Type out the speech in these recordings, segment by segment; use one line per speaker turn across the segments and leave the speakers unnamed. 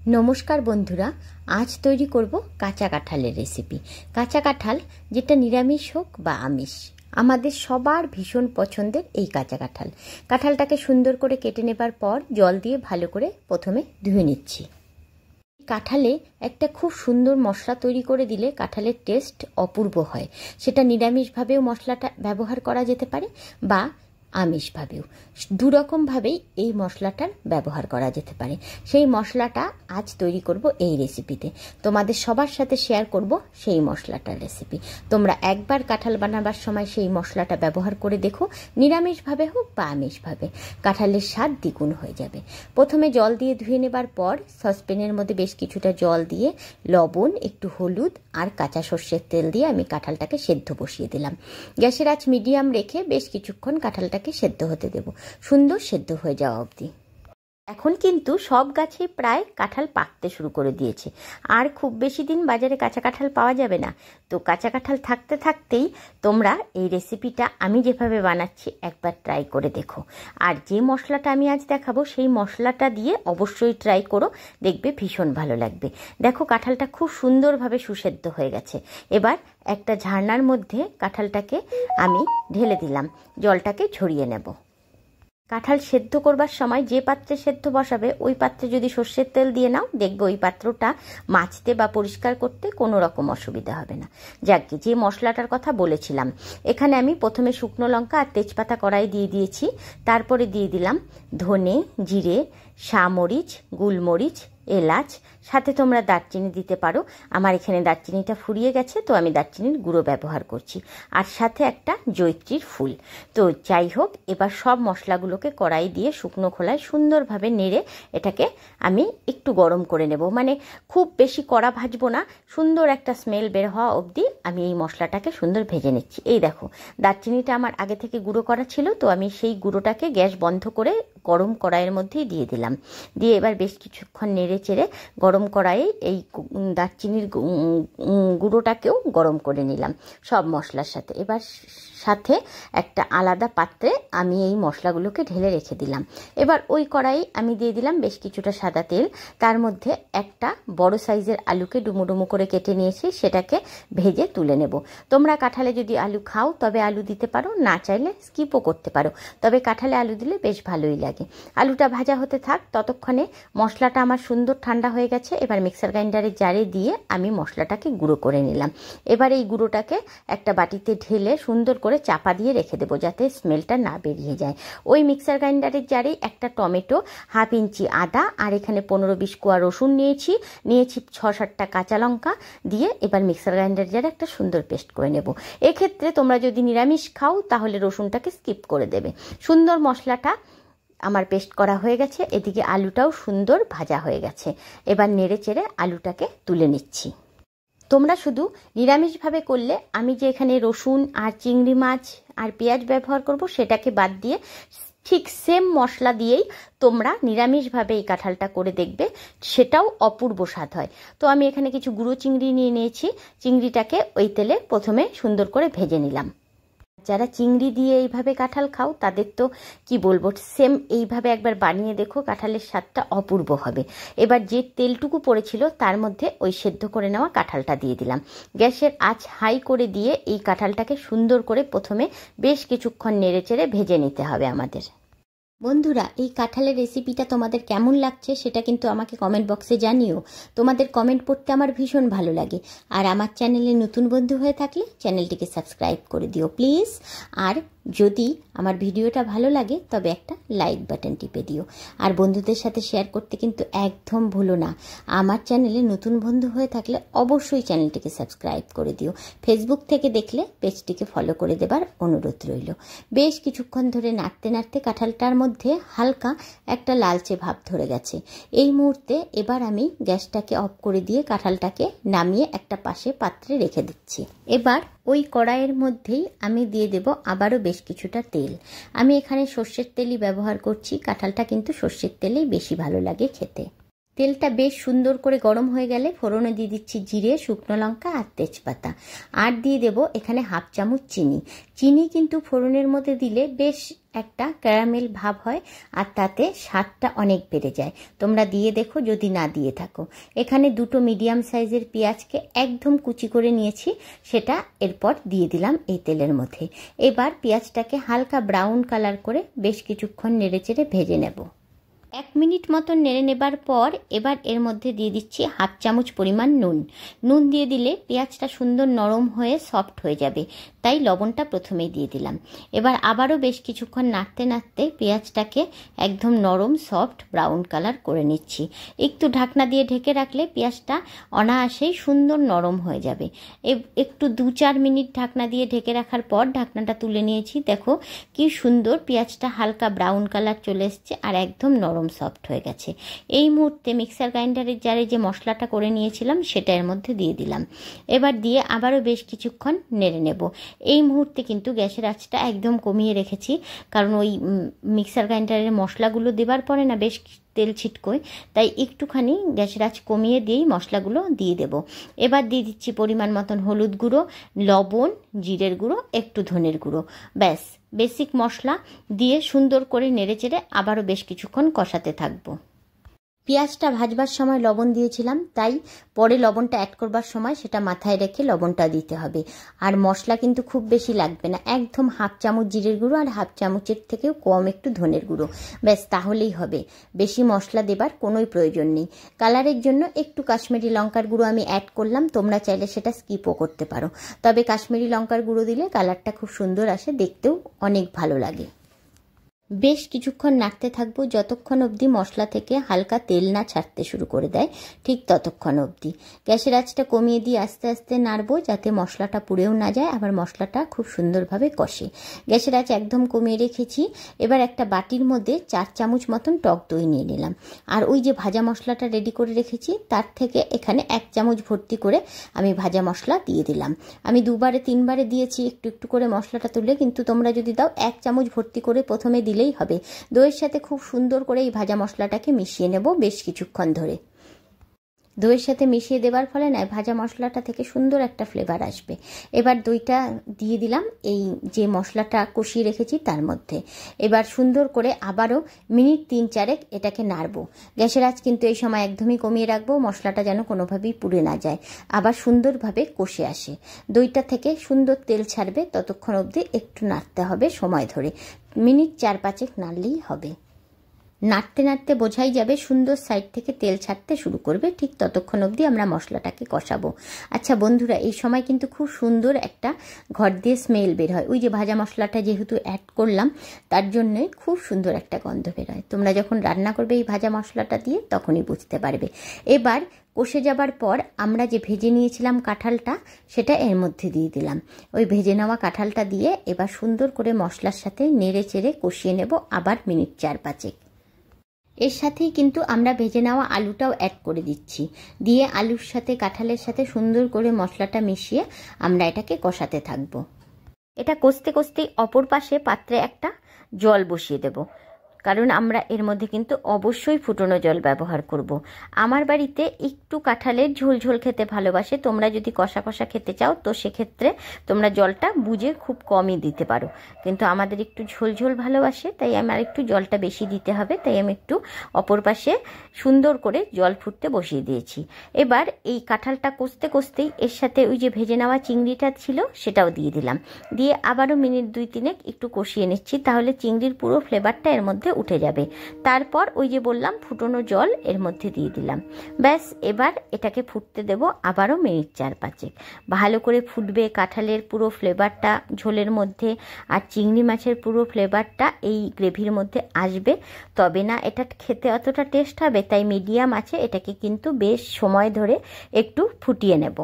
নমস্কার বন্ধুরা, আজ তৈরি করব কাঁচা কাঁঠালের রেসিপি। কাঁচা কাঁঠাল, যেটা নিরামিষ হোক বা আমিষ, আমাদের সবার ভীষণ পছন্দের এই কাঁচা কাঁঠাল। কাঁঠালটাকে সুন্দর করে কেটে নেবার পর জল দিয়ে ভালো করে প্রথমে ধুয়ে নিচ্ছি। কাঁঠালে একটা খুব সুন্দর মশলা তৈরি করে দিলে কাঁঠালের টেস্ট অপূর্ব হয়। সেটা নিরামিষভাবেও মশলাটা ব্যবহার করা যেতে পারে বা আমিষভাবেও, দুরকমভাবেই এই মশলাটার ব্যবহার করা যেতে পারে। সেই মশলাটা আজ তৈরি করব এই রেসিপিতে। তোমাদের সবার সাথে শেয়ার করব সেই মশলাটার রেসিপি। তোমরা একবার কাঁঠাল বানাবার সময় সেই মশলাটা ব্যবহার করে দেখো, নিরামিষভাবে হোক বা আমিষভাবে, কাঁঠালের স্বাদ দ্বিগুণ হয়ে যাবে। প্রথমে জল দিয়ে ধুয়ে নেবার পর সসপ্যানের মধ্যে বেশ কিছুটা জল দিয়ে লবণ, একটু হলুদ আর কাঁচা সর্ষের তেল দিয়ে আমি কাঁঠালটাকে সেদ্ধ বসিয়ে দিলাম। গ্যাসের আঁচ মিডিয়াম রেখে বেশ কিছুক্ষণ কাঁঠালটাকে সেদ্ধ হতে দেব, সুন্দর সেদ্ধ হয়ে যাওয়া অবধি। এখন কিন্তু সব গাছেই প্রায় কাঁঠাল পাকতে শুরু করে দিয়েছে, আর খুব বেশি দিন বাজারে কাঁচা কাঁঠাল পাওয়া যাবে না। তো কাঁচা কাঁঠাল থাকতে থাকতেই তোমরা এই রেসিপিটা আমি যেভাবে বানাচ্ছি একবার ট্রাই করে দেখো। আর যে মশলাটা আমি আজ দেখাবো সেই মশলাটা দিয়ে অবশ্যই ট্রাই করো, দেখবে ভীষণ ভালো লাগবে। দেখো, কাঁঠালটা খুব সুন্দরভাবে সুসেদ্ধ হয়ে গেছে। এবার একটা ঝারনার মধ্যে কাঁঠালটাকে আমি ঢেলে দিলাম, জলটাকে ঝরিয়ে নেব। কাঁঠাল সেদ্ধ করবার সময় যে পাত্রে সেদ্ধ বসাবে ওই পাত্রে যদি সর্ষের তেল দিয়ে নাও, দেখবে ওই পাত্রটা মাজতে বা পরিষ্কার করতে কোনো রকম অসুবিধা হবে না। যাকে যে মশলাটার কথা বলেছিলাম, এখানে আমি প্রথমে শুকনো লঙ্কা আর তেজপাতা কড়াই দিয়ে দিয়েছি। তারপরে দিয়ে দিলাম ধনে, জিরে, সামরিচ, গোলমরিচ, এলাচ, সাথে তোমরা দারচিনি দিতে পারো। আমার এখানে দারচিনিটা ফুরিয়ে গেছে, তো আমি দারচিনির গুঁড়ো ব্যবহার করছি, আর সাথে একটা জয়িত্রীর ফুল। তো যাই হোক, এবার সব মশলাগুলোকে কড়াই দিয়ে শুকনো খোলায় সুন্দরভাবে নেড়ে এটাকে আমি একটু গরম করে নেব। মানে খুব বেশি কড়া ভাজবো না, সুন্দর একটা স্মেল বের হওয়া অবধি আমি এই মশলাটাকে সুন্দর ভেজে নিচ্ছি। এই দেখো, দারচিনিটা আমার আগে থেকে গুঁড়ো করা ছিল, তো আমি সেই গুঁড়োটাকে গ্যাস বন্ধ করে গরম কড়াইয়ের মধ্যেই দিয়ে দিলাম। দিয়ে এবার বেশ কিছুক্ষণ নেড়ে চেড়ে গরম কড়াইয়ে এই দারচিনির গুঁড়োটাকেও গরম করে নিলাম সব মশলার সাথে। এবার সাথে একটা আলাদা পাত্রে আমি এই মশলাগুলোকে ঢেলে রেখে দিলাম। এবার ওই কড়াইয়ে আমি দিয়ে দিলাম বেশ কিছুটা সাদা তেল। তার মধ্যে একটা বড় সাইজের আলুকে ডুমো ডুমো করে কেটে নিয়েছি, সেটাকে ভেজে তুলে নেব। তোমরা কাঁঠালে যদি আলু খাও তবে আলু দিতে পারো, না চাইলে স্কিপও করতে পারো, তবে কাঁঠালে আলু দিলে বেশ ভালোই লাগে। আলুটা ভাজা হতে থাক, ততক্ষণে মশলাটা আমার সুন্দর ঠান্ডা হয়ে গেছে। এবার মিক্সার গ্রাইন্ডারের জারে দিয়ে আমি মশলাটাকে গুঁড়ো করে নিলাম। এবার এই গুঁড়োটাকে একটা বাটিতে ঢেলে সুন্দর করে চাপা দিয়ে রেখে দেবো, যাতে স্মেলটা না বেরিয়ে যায়। ওই মিক্সার গ্রাইন্ডারের জারেই একটা টমেটো, হাফ ইঞ্চি আদা, আর এখানে 15-20 কোয়া রসুন নিয়েছি 6-7টা কাঁচা লঙ্কা দিয়ে এবার মিক্সার গ্রাইন্ডারের জারে একটা সুন্দর পেস্ট করে নেব। এক্ষেত্রে তোমরা যদি নিরামিষ খাও তাহলে রসুনটাকে স্কিপ করে দেবে। সুন্দর মশলাটা আমার পেস্ট করা হয়ে গেছে, এদিকে আলুটাও সুন্দর ভাজা হয়ে গেছে। এবার নেড়ে চেড়ে আলুটাকে তুলে নিচ্ছি। তোমরা শুধু নিরামিষভাবে করলে আমি যে এখানে রসুন আর চিংড়ি মাছ আর পেঁয়াজ ব্যবহার করব সেটাকে বাদ দিয়ে ঠিক সেম মশলা দিয়েই তোমরা নিরামিষভাবে এই কাঁঠালটা করে দেখবে, সেটাও অপূর্ব স্বাদ হয়। তো আমি এখানে কিছু গুঁড়ো চিংড়ি নিয়ে নিয়েছি, চিংড়িটাকে ওই তেলে প্রথমে সুন্দর করে ভেজে নিলাম। যারা চিংড়ি দিয়ে এইভাবে কাঁঠাল খাও তাদের তো কি বলবো, সেম এইভাবে একবার বানিয়ে দেখো, কাঁঠালের স্বাদটা অপূর্ব হবে। এবার যে তেলটুকু পড়েছিল তার মধ্যে ওই সেদ্ধ করে নেওয়া কাঁঠালটা দিয়ে দিলাম। গ্যাসের আঁচ হাই করে দিয়ে এই কাঁঠালটাকে সুন্দর করে প্রথমে বেশ কিছুক্ষণ নেড়ে চেড়ে ভেজে নিতে হবে আমাদের। বন্ধুরা, এই কাঁঠালের রেসিপিটা তোমাদের কেমন লাগছে সেটা কিন্তু আমাকে কমেন্ট বক্সে জানিও। তোমাদের কমেন্ট পড়তে আমার ভীষণ ভালো লাগে। আর আমার চ্যানেলে নতুন বন্ধু হয়ে থাকলে চ্যানেলটিকে সাবস্ক্রাইব করে দিও প্লিজ। আর যদি আমার ভিডিওটা ভালো লাগে তবে একটা লাইক বাটন টিপে দিও। আর বন্ধুদের সাথে শেয়ার করতে কিন্তু একদম ভুলো না। আমার চ্যানেলে নতুন বন্ধু হয়ে থাকলে অবশ্যই চ্যানেলটিকে সাবস্ক্রাইব করে দিও। ফেসবুক থেকে দেখলে পেজটিকে ফলো করে দেবার অনুরোধ রইল। বেশ কিছুক্ষণ ধরে নাড়তে নাড়তে কাঁঠালটার মধ্যে হালকা একটা লালচে ভাব ধরে গেছে। এই মুহূর্তে এবার আমি গ্যাসটাকে অফ করে দিয়ে কাঁঠালটাকে নামিয়ে একটা পাশে পাত্রে রেখে দিচ্ছি। এবার ওই কড়াইয়ের মধ্যেই আমি দিয়ে দেব আবারও বেশ কিছুটা তেল। আমি এখানে সর্ষের তেলই ব্যবহার করছি, কাঁঠালটা কিন্তু সর্ষের তেলেই বেশি ভালো লাগে খেতে। তেলটা বেশ সুন্দর করে গরম হয়ে গেলে ফোড়নে দিয়ে দিচ্ছি জিরে, শুকনো লঙ্কা আর তেজপাতা। আর দিয়ে দেব এখানে হাফ চামচ চিনি। চিনি কিন্তু ফোড়নের মধ্যে দিলে বেশ একটা ক্যারামেল ভাব হয় আর তাতে স্বাদটা অনেক বেড়ে যায়। তোমরা দিয়ে দেখো যদি না দিয়ে থাকো। এখানে দুটো মিডিয়াম সাইজের পেঁয়াজকে একদম কুচি করে নিয়েছি, সেটা এরপর দিয়ে দিলাম এই তেলের মধ্যে। এবার পেঁয়াজটাকে হালকা ব্রাউন কালার করে বেশ কিছুক্ষণ নেড়েচেড়ে ভেজে নেব। 1 মিনিট মতন নেড়ে নেবার পর এবার এর মধ্যে দিয়ে দিচ্ছি হাফ চামচ পরিমাণ নুন। নুন দিয়ে দিলে পেঁয়াজটা সুন্দর নরম হয়ে সফট হয়ে যাবে, তাই লবণটা প্রথমেই দিয়ে দিলাম। এবার আবারও বেশ কিছুক্ষণ নাড়তে নাড়তে পেঁয়াজটাকে একদম নরম সফট ব্রাউন কালার করে নিচ্ছি। একটু ঢাকনা দিয়ে ঢেকে রাখলে পেঁয়াজটা অনায়াসেই সুন্দর নরম হয়ে যাবে। একটু 2-4 মিনিট ঢাকনা দিয়ে ঢেকে রাখার পর ঢাকনাটা তুলে নিয়েছি। দেখো কি সুন্দর পেঁয়াজটা হালকা ব্রাউন কালার চলে এসছে আর একদম নরম সফট হয়ে গেছে। এই মুহূর্তে মিক্সার গ্রাইন্ডারের জারে যে মশলাটা করে নিয়েছিলাম সেটা এর মধ্যে দিয়ে দিলাম। এবার দিয়ে আবারও বেশ কিছুক্ষণ নেড়ে নেব। এই মুহূর্তে কিন্তু গ্যাসের আঁচটা একদম কমিয়ে রেখেছি, কারণ ওই মিক্সার গ্রাইন্ডারের মশলাগুলো দেবার পরে না বেশ তেল ছিটকোয়, তাই একটুখানি গ্যাসের আঁচ কমিয়ে দিয়েই মশলাগুলো দিয়ে দেব। এবার দিয়ে দিচ্ছি পরিমাণ মতন হলুদ গুঁড়ো, লবণ, জিরের গুঁড়ো, একটু ধনের গুঁড়ো। ব্যাস বেসিক মশলা দিয়ে সুন্দর করে নেড়েচেড়ে আবারও বেশ কিছুক্ষণ কষাতে থাকবো। পেঁয়াজটা ভাজবার সময় লবণ দিয়েছিলাম, তাই পরে লবণটা অ্যাড করবার সময় সেটা মাথায় রেখে লবণটা দিতে হবে। আর মশলা কিন্তু খুব বেশি লাগবে না, একদম হাফ চামচ জিরের গুঁড়ো আর হাফ চামচের থেকেও কম একটু ধনের গুঁড়ো, ব্যাস তাহলেই হবে। বেশি মশলা দেবার কোনোই প্রয়োজন নেই। কালারের জন্য একটু কাশ্মীরি লঙ্কার গুঁড়ো আমি অ্যাড করলাম, তোমরা চাইলে সেটা স্কিপও করতে পারো। তবে কাশ্মীরি লঙ্কার গুঁড়ো দিলে কালারটা খুব সুন্দর আসে, দেখতেও অনেক ভালো লাগে। বেশ কিছুক্ষণ নাড়তে থাকবো যতক্ষণ অবধি মশলা থেকে হালকা তেল না ছাড়তে শুরু করে দেয়, ঠিক ততক্ষণ অবধি। গ্যাসের আঁচটা কমিয়ে দিয়ে আস্তে আস্তে নাড়বো যাতে মশলাটা পুড়েও না যায়, আবার মশলাটা খুব সুন্দরভাবে কষে। গ্যাসের আঁচ একদম কমিয়ে রেখেছি। এবার একটা বাটির মধ্যে 4 চামচ মতন টক দই নিয়ে নিলাম। আর ওই যে ভাজা মশলাটা রেডি করে রেখেছি তার থেকে এখানে 1 চামচ ভর্তি করে আমি ভাজা মশলা দিয়ে দিলাম। আমি 2-3 দিয়েছি একটু একটু করে মশলাটা তুলে, কিন্তু তোমরা যদি দাও 1 চামচ ভর্তি করে প্রথমে দিলে হবে। দইয়ের সাথে খুব সুন্দর করে এই ভাজা মশলাটাকে মিশিয়ে নেব বেশ কিছুক্ষণ ধরে। দইয়ের সাথে মিশিয়ে দেবার ফলে না ভাজা মশলাটা থেকে সুন্দর একটা ফ্লেভার আসবে। এবার দইটা দিয়ে দিলাম এই যে মশলাটা কষিয়ে রেখেছি তার মধ্যে। এবার সুন্দর করে আবারও মিনিট 3-4 এটাকে নাড়বো। গ্যাসের আঁচ কিন্তু এই সময় একদমই কমিয়ে রাখবো, মশলাটা যেন কোনোভাবেই পুড়ে না যায়, আবার সুন্দরভাবে কষে আসে। দইটা থেকে সুন্দর তেল ছাড়বে, ততক্ষণ অবধি একটু নাড়তে হবে সময় ধরে, মিনিট 4-5 নাড়লেই হবে। নাড়তে নাড়তে বোঝাই যাবে সুন্দর সাইড থেকে তেল ছাড়তে শুরু করবে, ঠিক ততক্ষণ অবধি আমরা মশলাটাকে কষাবো। আচ্ছা বন্ধুরা, এই সময় কিন্তু খুব সুন্দর একটা ঘর দিয়ে স্মেল বের হয়। ওই যে ভাজা মশলাটা যেহেতু অ্যাড করলাম তার জন্যই খুব সুন্দর একটা গন্ধ বের হয়। তোমরা যখন রান্না করবে এই ভাজা মশলাটা দিয়ে তখনই বুঝতে পারবে। এবার কষে যাবার পর আমরা যে ভেজে নিয়েছিলাম কাঁঠালটা সেটা এর মধ্যে দিয়ে দিলাম। ওই ভেজে নেওয়া কাঁঠালটা দিয়ে এবার সুন্দর করে মশলার সাথে নেড়ে চেড়ে কষিয়ে নেব আবার মিনিট 4-5। এর সাথেই কিন্তু আমরা ভেজে নেওয়া আলুটাও অ্যাড করে দিচ্ছি। দিয়ে আলুর সাথে কাঁঠালের সাথে সুন্দর করে মশলাটা মিশিয়ে আমরা এটাকে কষাতে থাকবো। এটা কষতে কষতেই অপর পাশে পাত্রে একটা জল বসিয়ে দেব, কারণ আমরা এর মধ্যে কিন্তু অবশ্যই ফুটনো জল ব্যবহার করব। আমার বাড়িতে একটু কাঁঠালের ঝোল ঝোল খেতে ভালোবাসে, তোমরা যদি কষা কষা খেতে চাও তো সেক্ষেত্রে তোমরা জলটা বুঝে খুব কমই দিতে পারো, কিন্তু আমাদের একটু ঝোল ঝোল ভালোবাসে তাই আমার একটু জলটা বেশি দিতে হবে, তাই আমি একটু অপর পাশে সুন্দর করে জল ফুটতে বসিয়ে দিয়েছি। এবার এই কাঁঠালটা কষতে কষতেই এর সাথে ওই যে ভেজে নেওয়া চিংড়িটা ছিল সেটাও দিয়ে দিলাম। দিয়ে আবারও মিনিট 2-3 একটু কষিয়ে নিচ্ছি, তাহলে চিংড়ির পুরো ফ্লেভারটা এর মধ্যে উঠে যাবে। তারপর ওই যে বললাম ফুটনো জল এর মধ্যে দিয়ে দিলাম। ব্যাস এবার এটাকে ফুটতে দেব আবারও মিনিট 4-5। ভালো করে ফুটবে, কাঁঠালের পুরো ফ্লেভারটা ঝোলের মধ্যে আর চিংড়ি মাছের পুরো ফ্লেভারটা এই গ্রেভির মধ্যে আসবে, তবে না এটা খেতে অতটা টেস্ট হবে। তাই মিডিয়াম আছে এটাকে কিন্তু বেশ সময় ধরে একটু ফুটিয়ে নেব।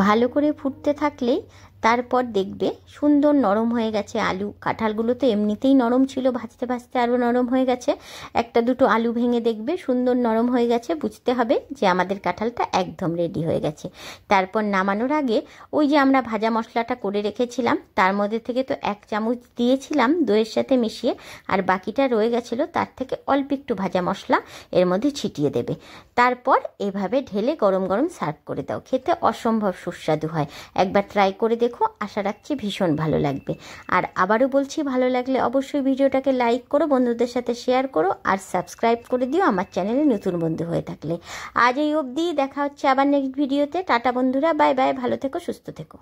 ভালো করে ফুটতে থাকলেই তারপর দেখবে সুন্দর নরম হয়ে গেছে আলু। কাঁঠালগুলো তো এমনিতেই নরম ছিল, ভাজতে ভাজতে আরও নরম হয়ে গেছে। একটা দুটো আলু ভেঙে দেখবে সুন্দর নরম হয়ে গেছে, বুঝতে হবে যে আমাদের কাঁঠালটা একদম রেডি হয়ে গেছে। তারপর নামানোর আগে ওই যে আমরা ভাজা মশলাটা করে রেখেছিলাম তার মধ্যে থেকে তো 1 চামচ দিয়েছিলাম দইয়ের সাথে মিশিয়ে, আর বাকিটা রয়ে গেছিলো, তার থেকে অল্প একটু ভাজা মশলা এর মধ্যে ছিটিয়ে দেবে। তারপর এভাবে ঢেলে গরম গরম সার্ভ করে দাও, খেতে অসম্ভব সুস্বাদু হয়। একবার ট্রাই করে দেখো, আশা রাখছি ভীষণ ভালো লাগবে। আর আবারও বলছি, ভালো লাগলে অবশ্যই ভিডিওটাকে লাইক করো, বন্ধুদের সাথে শেয়ার করো, আর সাবস্ক্রাইব করে দিও আমার চ্যানেলে নতুন বন্ধু হয়ে থাকলে। আজ এই অবধি, দেখা হচ্ছে আবার নেক্সট ভিডিওতে। টাটা বন্ধুরা, বাই বাই, ভালো থেকো, সুস্থ থেকো।